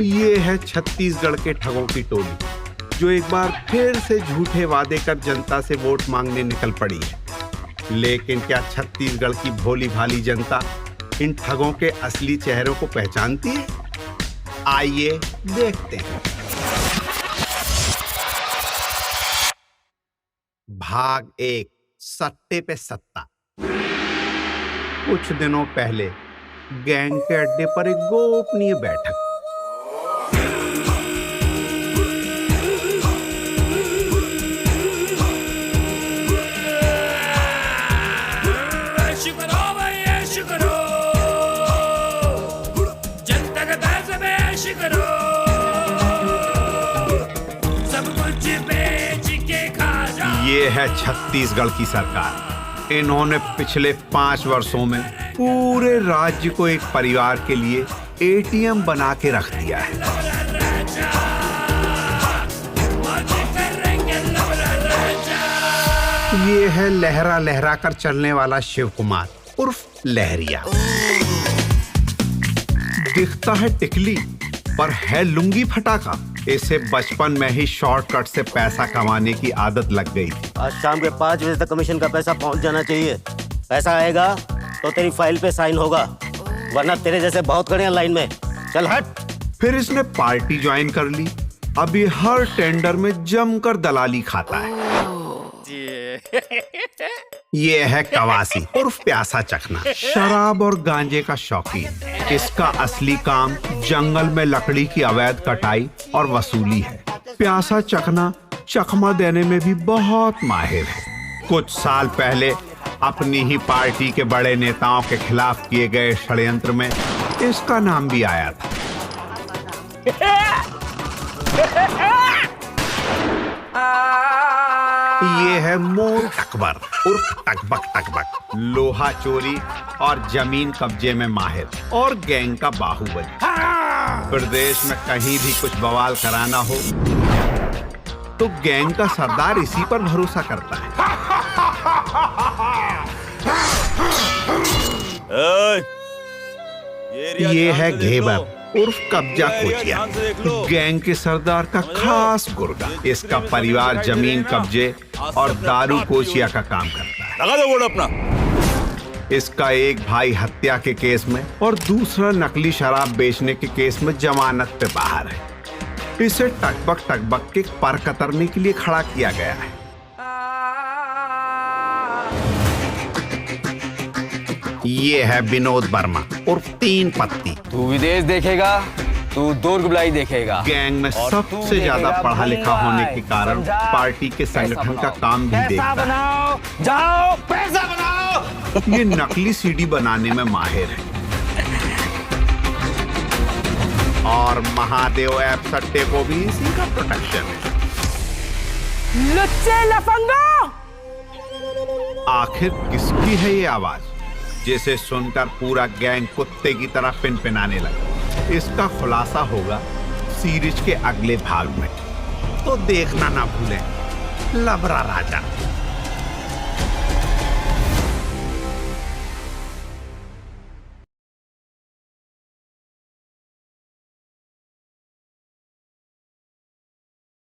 ये है छत्तीसगढ़ के ठगों की टोली जो एक बार फिर से झूठे वादे कर जनता से वोट मांगने निकल पड़ी है। लेकिन क्या छत्तीसगढ़ की भोली भाली जनता इन ठगों के असली चेहरों को पहचानती है? आइए देखते हैं। भाग 1, सट्टे पे सत्ता। कुछ दिनों पहले गैंग के अड्डे पर एक गोपनीय बैठक। ये है छत्तीसगढ़ की सरकार। इन्होंने पिछले 5 वर्षों में पूरे राज्य को एक परिवार के लिए एटीएम बना के रख दिया है। ये है लहरा लहरा कर चलने वाला शिव कुमार उर्फ लहरिया। दिखता है टिकली पर है लुंगी फटाका। इसे बचपन में ही शॉर्टकट से पैसा कमाने की आदत लग गई थी। आज शाम के 5 बजे तक कमीशन का पैसा पहुंच जाना चाहिए। पैसा आएगा तो तेरी फाइल पे साइन होगा, वरना तेरे जैसे बहुत खड़े हैं लाइन में। चल हट। फिर इसने पार्टी ज्वाइन कर ली। अब ये हर टेंडर में जमकर दलाली खाता है। ये है कवासी उर्फ प्यासा चखना, शराब और गांजे का शौकीन। इसका असली काम जंगल में लकड़ी की अवैध कटाई और वसूली है। प्यासा चखना चकमा देने में भी बहुत माहिर है। कुछ साल पहले अपनी ही पार्टी के बड़े नेताओं के खिलाफ किए गए षड्यंत्र में इसका नाम भी आया था। ये है मोर अकबर उर्फ टकबक टकबक, लोहा चोरी और जमीन कब्जे में माहिर और गैंग का बाहुबली। प्रदेश में कहीं भी कुछ बवाल कराना हो तो गैंग का सरदार इसी पर भरोसा करता है। ये है घेबर उर्फ कब्जा कोचिया, गैंग के सरदार का खास गुर्गा। इसका परिवार जमीन कब्जे और दारू कोचिया का काम करता है। लगा दो वोट अपना। इसका एक भाई हत्या के केस में और दूसरा नकली शराब बेचने के केस में जमानत पे बाहर है। इसे टकबक के पर कतरने के लिए खड़ा किया गया है। ये है विनोद वर्मा उर्फ 3 पत्ती। तू विदेश देखेगा, तू दुर्ग देखेगा। गैंग में सबसे ज्यादा पढ़ा लिखा होने के कारण पार्टी के संगठन का काम भी देखता है। जाओ पैसा बनाओ। ये नकली सीडी बनाने में माहिर है और महादेव ऐप सट्टे को भी इसी का प्रोटेक्शन है। लुच्चे लफंगो! आखिर किसकी है ये आवाज जिसे सुनकर पूरा गैंग कुत्ते की तरह पिनपिनाने लगा? इसका खुलासा होगा सीरीज के अगले भाग में, तो देखना ना भूलें लबरा राजा।